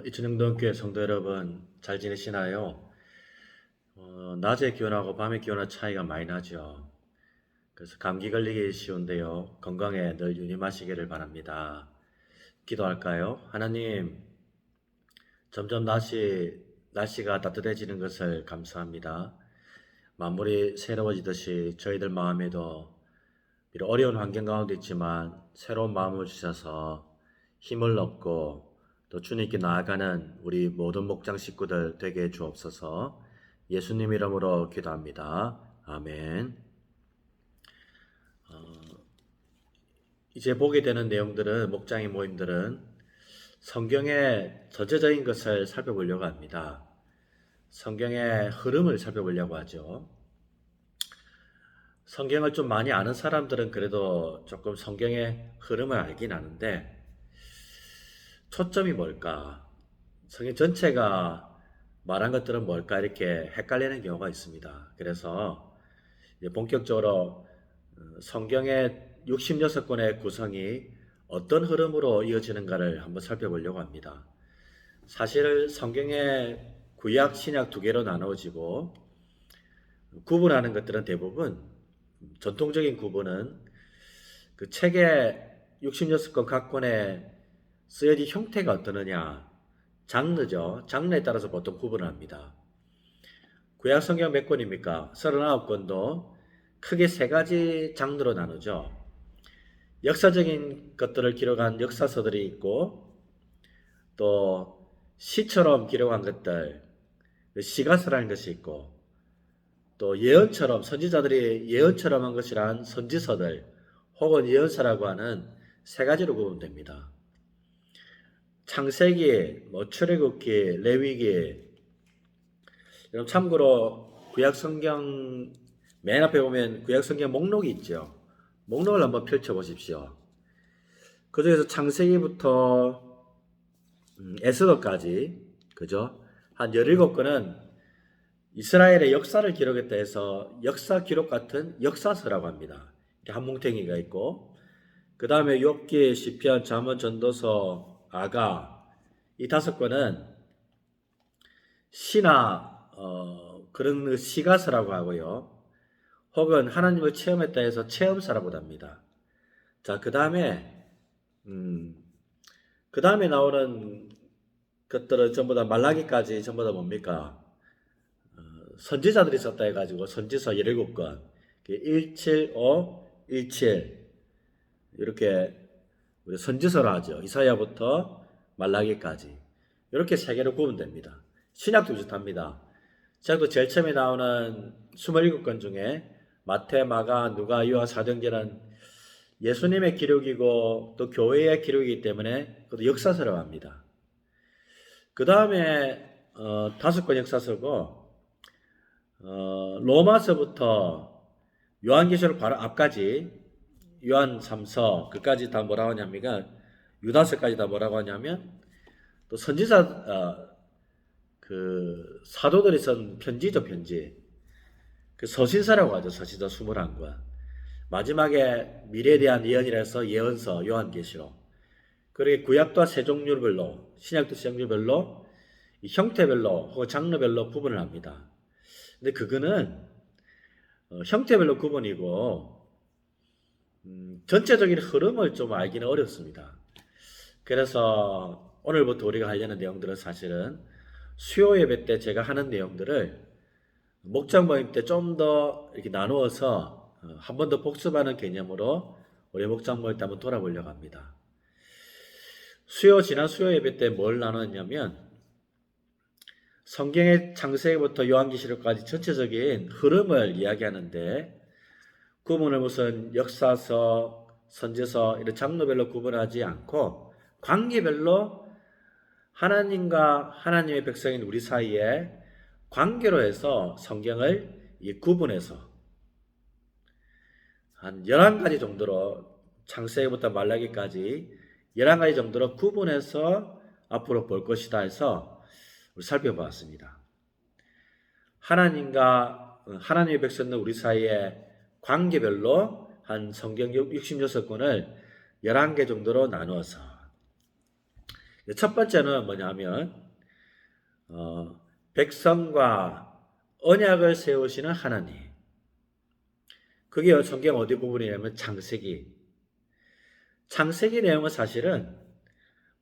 이천영동교회 성도 여러분 잘 지내시나요? 낮의 기온하고 밤의 기온의 차이가 많이 나죠. 그래서 감기 걸리기 쉬운데요. 건강에 늘 유념하시기를 바랍니다. 기도할까요? 하나님, 점점 날씨가 따뜻해지는 것을 감사합니다. 만물이 새로워지듯이 저희들 마음에도 비록 어려운 환경 가운데 있지만 새로운 마음을 주셔서 힘을 얻고 또 주님께 나아가는 우리 모든 목장 식구들 되게 해 주옵소서. 예수님 이름으로 기도합니다. 아멘. 이제 보게 되는 내용들은 목장의 모임들은 성경의 전체적인 것을 살펴보려고 합니다. 성경의 흐름을 살펴보려고 하죠. 성경을 좀 많이 아는 사람들은 그래도 조금 성경의 흐름을 알긴 아는데 초점이 뭘까? 성경 전체가 말한 것들은 뭘까? 이렇게 헷갈리는 경우가 있습니다. 그래서 이제 본격적으로 성경의 66권의 구성이 어떤 흐름으로 이어지는가를 한번 살펴보려고 합니다. 사실 성경의 구약, 신약 두 개로 나누어지고 구분하는 것들은 대부분 전통적인 구분은 그 책의 66권 각 권의 쓰여진 형태가 어떠느냐, 장르죠. 장르에 따라서 보통 구분을 합니다. 구약 성경 몇 권입니까? 39권도 크게 세 가지 장르로 나누죠. 역사적인 것들을 기록한 역사서들이 있고 또 시처럼 기록한 것들, 시가서라는 것이 있고 또 예언처럼 선지자들이 예언처럼 한 것이란 선지서들 혹은 예언서라고 하는 세 가지로 구분됩니다. 창세기, 출애굽기, 레위기. 여러분 참고로 구약성경 맨 앞에 보면 구약성경 목록이 있죠. 목록을 한번 펼쳐보십시오. 그 중에서 창세기부터 에스더까지, 그죠? 한 17권은 이스라엘의 역사를 기록했다 해서 역사 기록 같은 역사서라고 합니다. 이렇게 한 뭉탱이가 있고, 그 다음에 욥기, 시편, 잠언, 전도서, 아가, 이 5권은 시나 그런 시가서라고 하고요. 혹은 하나님을 체험했다 해서 체험서라고도 합니다. 자, 그 다음에 나오는 것들은 전부 다 말라기까지 전부 다 뭡니까? 선지자들이 썼다 해가지고 선지서 17권, 175, 17 이렇게 우리 선지서로 하죠. 이사야부터 말라기까지 이렇게 세 개로 구분됩니다. 신약도 비슷합니다. 신약도 제일 처음에 나오는 27권 중에 마태, 마가, 누가, 유아, 사도행전은 예수님의 기록이고 또 교회의 기록이기 때문에 그것도 역사서라고 합니다. 그 다음에 5권 역사서고 로마서부터 요한계시록 바로 앞까지 요한 3서 그까지 다 뭐라고 하냐면 유다서까지 다 뭐라고 하냐면 또 선지자 그 사도들이 쓴 편지죠. 편지. 그 서신서라고 하죠. 서신서 21권. 마지막에 미래에 대한 예언이라서 예언서 요한계시록. 그리고 구약도 세 종류별로, 신약도 세 종류별로 이 형태별로 혹은 장르별로 구분을 합니다. 근데 그거는 형태별로 구분이고 전체적인 흐름을 좀 알기는 어렵습니다. 그래서 오늘부터 우리가 하려는 내용들은 사실은 수요 예배 때 제가 하는 내용들을 목장 모임 때 좀 더 이렇게 나누어서 한 번 더 복습하는 개념으로 우리 목장 모임 때 한번 돌아보려고 합니다. 지난 수요 예배 때 뭘 나눴냐면 성경의 창세기부터 요한계시록까지 전체적인 흐름을 이야기하는데 구분을 무슨 역사서, 선지서 이런 장르별로 구분하지 않고 관계별로 하나님과 하나님의 백성인 우리 사이에 관계로 해서 성경을 구분해서 한 11가지 정도로 창세기부터 말라기까지 11가지 정도로 구분해서 앞으로 볼 것이다 해서 우리 살펴보았습니다. 하나님과 하나님의 백성인 우리 사이에 관계별로 한 성경 66권을 11개 정도로 나누어서 첫 번째는 뭐냐면 백성과 언약을 세우시는 하나님. 그게 성경 어디 부분이냐면 창세기. 창세기 내용은 사실은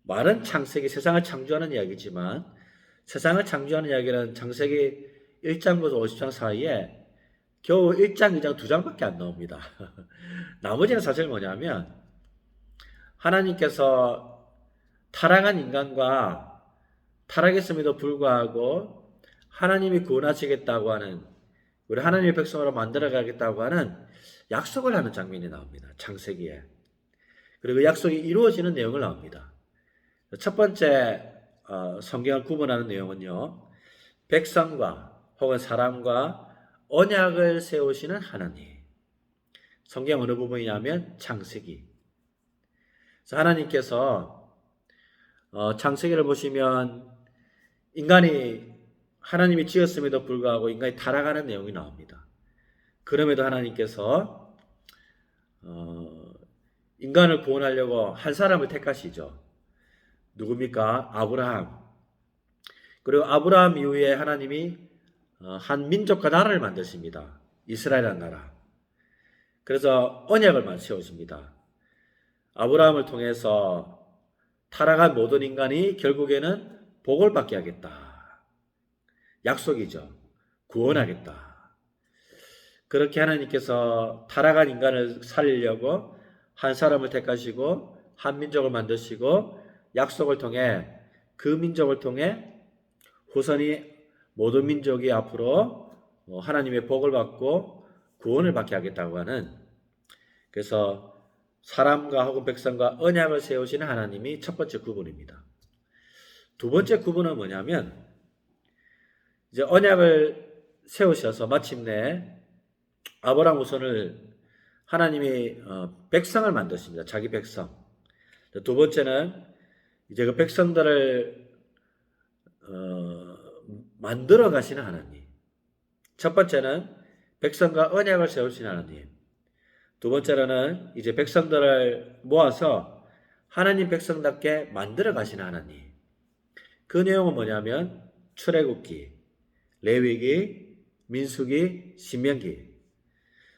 말은 창세기, 세상을 창조하는 이야기지만 세상을 창조하는 이야기는 창세기 1장부터 50장 사이에 겨우 1장, 2장, 2장밖에 안 나옵니다. 나머지는 사실 뭐냐면 하나님께서 타락한 인간과 타락했음에도 불구하고 하나님이 구원하시겠다고 하는, 우리 하나님의 백성으로 만들어가겠다고 하는 약속을 하는 장면이 나옵니다. 창세기에. 그리고 그 약속이 이루어지는 내용을 나옵니다. 첫 번째 성경을 구분하는 내용은요, 백성과 혹은 사람과 언약을 세우시는 하나님. 성경 어느 부분이냐면 창세기. 그래서 하나님께서 창세기를 보시면 인간이 하나님이 지었음에도 불구하고 인간이 타락하는 내용이 나옵니다. 그럼에도 하나님께서 인간을 구원하려고 한 사람을 택하시죠. 누굽니까? 아브라함. 그리고 아브라함 이후에 하나님이 한 민족과 나라를 만드십니다. 이스라엘이라는 나라. 그래서 언약을 세우십니다. 아브라함을 통해서 타락한 모든 인간이 결국에는 복을 받게 하겠다. 약속이죠. 구원하겠다. 그렇게 하나님께서 타락한 인간을 살리려고 한 사람을 택하시고 한 민족을 만드시고 약속을 통해 그 민족을 통해 후손이 모든 민족이 앞으로 하나님의 복을 받고 구원을 받게 하겠다고 하는, 그래서 사람과 혹은 백성과 언약을 세우시는 하나님이 첫 번째 구분입니다. 두 번째 구분은 뭐냐면 이제 언약을 세우셔서 마침내 아브라함 후손을 하나님이 백성을 만드십니다. 자기 백성. 두 번째는 이제 그 백성들을 만들어 가시는 하나님. 첫 번째는 백성과 언약을 세우시는 하나님. 두 번째로는 이제 백성들을 모아서 하나님 백성답게 만들어 가시는 하나님. 그 내용은 뭐냐면 출애굽기, 레위기, 민수기, 신명기.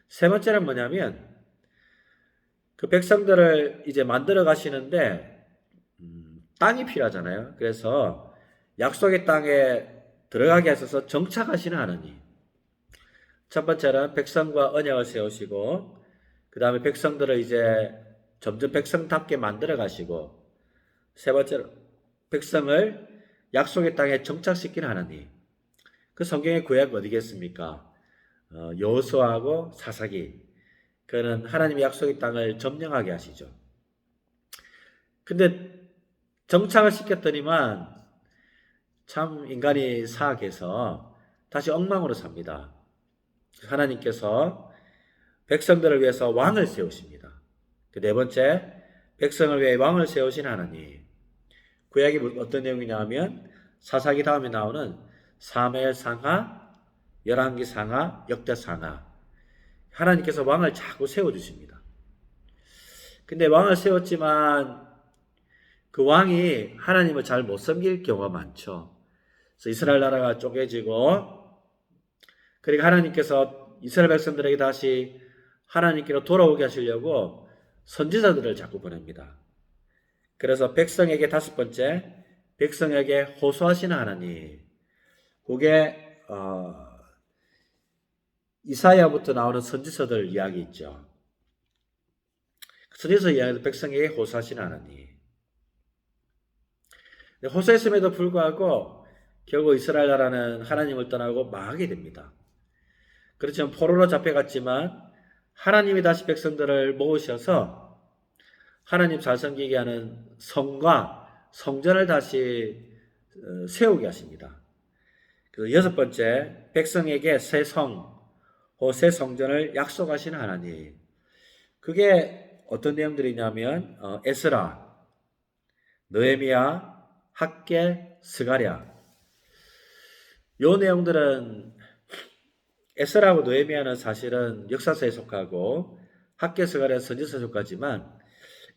세 번째는 뭐냐면 그 백성들을 이제 만들어 가시는데 땅이 필요하잖아요. 그래서 약속의 땅에 들어가게 하셔서 정착하시는 하나님. 첫 번째는 백성과 언약을 세우시고, 그 다음에 백성들을 이제 점점 백성답게 만들어 가시고, 세 번째로 백성을 약속의 땅에 정착시키는 하나님. 그 성경의 구약 어디겠습니까? 여호수아하고 사사기. 그는 하나님의 약속의 땅을 점령하게 하시죠. 근데 정착을 시켰더니만 참 인간이 사악해서 다시 엉망으로 삽니다. 하나님께서 백성들을 위해서 왕을 세우십니다. 그 네 번째, 백성을 위해 왕을 세우신 하나님. 구약이 어떤 내용이냐 하면 사사기 다음에 나오는 사무엘상하, 열왕기상하, 역대상하. 하나님께서 왕을 자꾸 세워주십니다. 근데 왕을 세웠지만 그 왕이 하나님을 잘 못 섬길 경우가 많죠. 그래서 이스라엘 나라가 쪼개지고, 그러니까 하나님께서 이스라엘 백성들에게 다시 하나님께로 돌아오게 하시려고 선지자들을 자꾸 보냅니다. 그래서 백성에게 다섯 번째, 백성에게 호소하시는 하나님. 그게 이사야부터 나오는 선지서들 이야기 있죠. 선지서 이야기도 백성에게 호소하시는 하나님. 호소했음에도 불구하고 결국 이스라엘 나라는 하나님을 떠나고 망하게 됩니다. 그렇지만 포로로 잡혀갔지만 하나님이 다시 백성들을 모으셔서 하나님 잘 섬기게 하는 성과 성전을 다시 세우게 하십니다. 그래서 여섯 번째, 백성에게 새 성, 새 성전을 약속하시는 하나님. 그게 어떤 내용들이냐면 에스라, 느헤미야, 학개, 스가랴. 요 내용들은 에스라하고 느헤미야는 사실은 역사서에 속하고 학개, 스가랴 선지서에 속하지만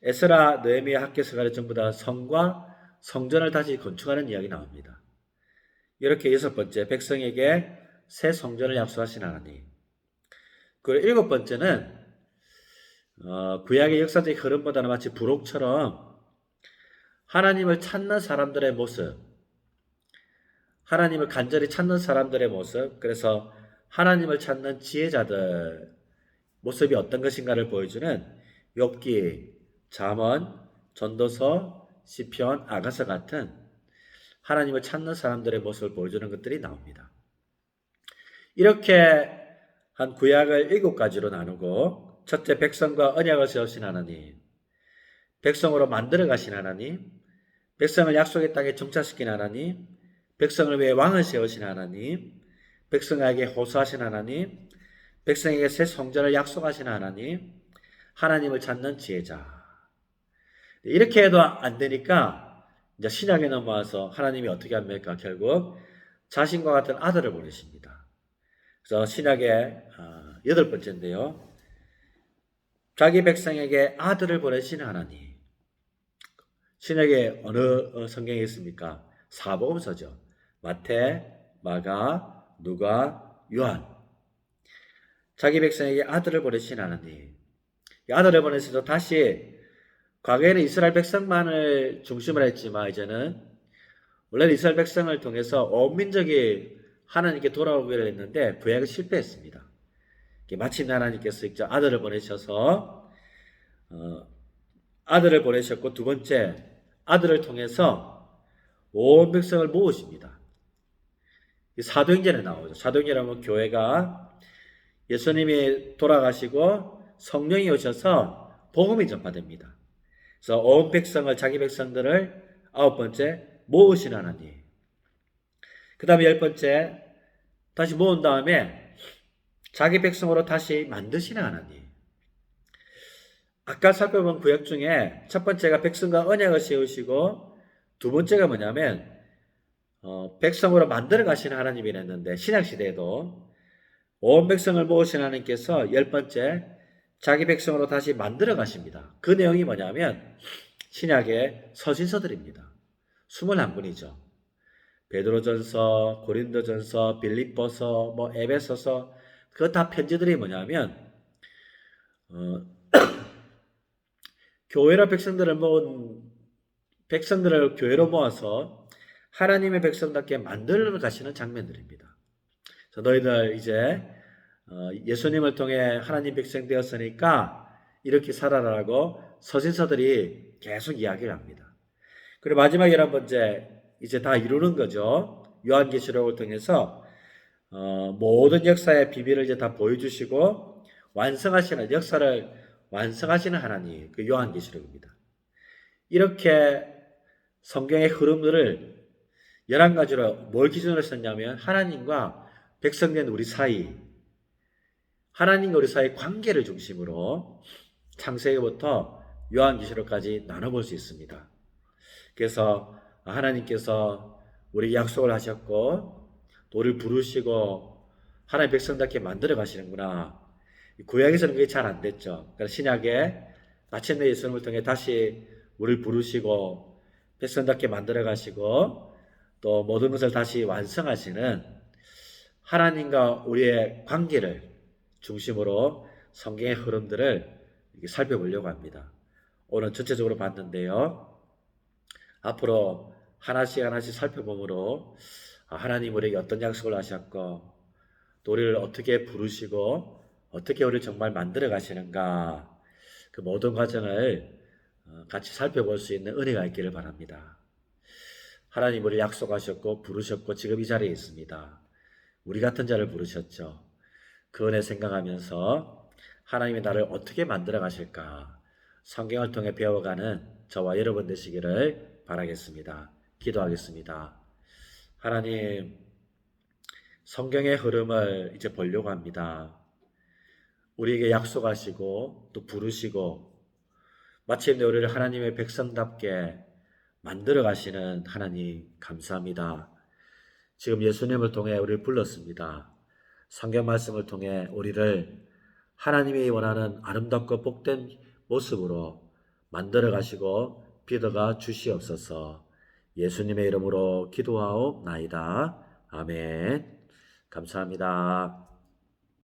에스라, 느헤미야, 학개, 스가랴 전부 다 성과 성전을 다시 건축하는 이야기 나옵니다. 이렇게 6번째, 백성에게 새 성전을 약속하신 하나님. 그리고 7번째는 구약의 역사적 흐름보다는 마치 부록처럼 하나님을 찾는 사람들의 모습, 하나님을 간절히 찾는 사람들의 모습, 그래서 하나님을 찾는 지혜자들 모습이 어떤 것인가를 보여주는 욥기, 잠언, 전도서, 시편, 아가서 같은 하나님을 찾는 사람들의 모습을 보여주는 것들이 나옵니다. 이렇게 한 구약을 7가지로 나누고, 첫째, 백성과 언약을 세우신 하나님, 백성으로 만들어 가신 하나님, 백성을 약속의 땅에 정착시킨 하나님, 백성을 위해 왕을 세우신 하나님, 백성에게 호소하신 하나님, 백성에게 새 성전을 약속하신 하나님, 하나님을 찾는 지혜자. 이렇게 해도 안 되니까 이제 신약에 넘어와서 하나님이 어떻게 합니까? 결국 자신과 같은 아들을 보내십니다. 그래서 신약의 8번째인데요. 자기 백성에게 아들을 보내신 하나님. 신약에 어느 성경에 있습니까? 사복음서죠. 마태, 마가, 누가, 요한. 자기 백성에게 아들을 보내신 하나님. 이 아들을 보내셔서 다시 과거에는 이스라엘 백성만을 중심으로 했지만 이제는 원래는 이스라엘 백성을 통해서 온 민족이 하나님께 돌아오기를 했는데 부약이 실패했습니다. 마침내 하나님께서 직접 아들을 보내셔서 아들을 보내셨고, 두 번째 아들을 통해서 온 백성을 모으십니다. 사도행전에 나오죠. 사도행전하면 교회가 예수님이 돌아가시고 성령이 오셔서 복음이 전파됩니다. 그래서 온 백성을, 자기 백성들을 9번째 모으신 하나님. 그 다음에 10번째 다시 모은 다음에 자기 백성으로 다시 만드시는 하나님. 아까 살펴본 구약 중에 첫 번째가 백성과 언약을 세우시고, 두 번째가 뭐냐면 백성으로 만들어 가시는 하나님이랬는데, 신약시대에도 온 백성을 모으신 하나님께서 10번째 자기 백성으로 다시 만들어 가십니다. 그 내용이 뭐냐면 신약의 서신서들입니다. 21분이죠. 베드로전서, 고린도전서, 빌립보서, 에베소서, 그 다 편지들이 뭐냐면 교회로 백성들을 교회로 모아서 하나님의 백성답게 만들어 가시는 장면들입니다. 그래서 너희들 이제 예수님을 통해 하나님 백성 되었으니까 이렇게 살아라라고 서신서들이 계속 이야기를 합니다. 그리고 마지막 11번째, 이제 다 이루는 거죠. 요한계시록을 통해서 모든 역사의 비밀을 이제 다 보여주시고 완성하시는, 역사를 완성하시는 하나님, 그 요한계시록입니다. 이렇게 성경의 흐름들을 11가지로 뭘 기준으로 썼냐면 하나님과 백성된 우리 사이, 하나님과 우리 사이 관계를 중심으로 창세기부터 요한계시록까지 나눠볼 수 있습니다. 그래서 하나님께서 우리 약속을 하셨고 또 우리를 부르시고 하나님의 백성답게 만들어 가시는구나. 구약에서는 그게 잘 안 됐죠. 그래서 신약에 마침내 예수님을 통해 다시 우리를 부르시고 백성답게 만들어 가시고 또 모든 것을 다시 완성하시는 하나님과 우리의 관계를 중심으로 성경의 흐름들을 살펴보려고 합니다. 오늘 전체적으로 봤는데요. 앞으로 하나씩 하나씩 살펴보므로 하나님 우리에게 어떤 약속을 하셨고 또 우리를 어떻게 부르시고 어떻게 우리를 정말 만들어 가시는가, 그 모든 과정을 같이 살펴볼 수 있는 은혜가 있기를 바랍니다. 하나님 우리를 약속하셨고 부르셨고 지금 이 자리에 있습니다. 우리 같은 자를 부르셨죠. 그 은혜 생각하면서 하나님이 나를 어떻게 만들어 가실까 성경을 통해 배워가는 저와 여러분 되시기를 바라겠습니다. 기도하겠습니다. 하나님, 성경의 흐름을 이제 보려고 합니다. 우리에게 약속하시고 또 부르시고 마침내 우리를 하나님의 백성답게 만들어 가시는 하나님 감사합니다. 지금 예수님을 통해 우리를 불렀습니다. 성경 말씀을 통해 우리를 하나님이 원하는 아름답고 복된 모습으로 만들어 가시고 빌어가 주시옵소서. 예수님의 이름으로 기도하옵나이다. 아멘. 감사합니다.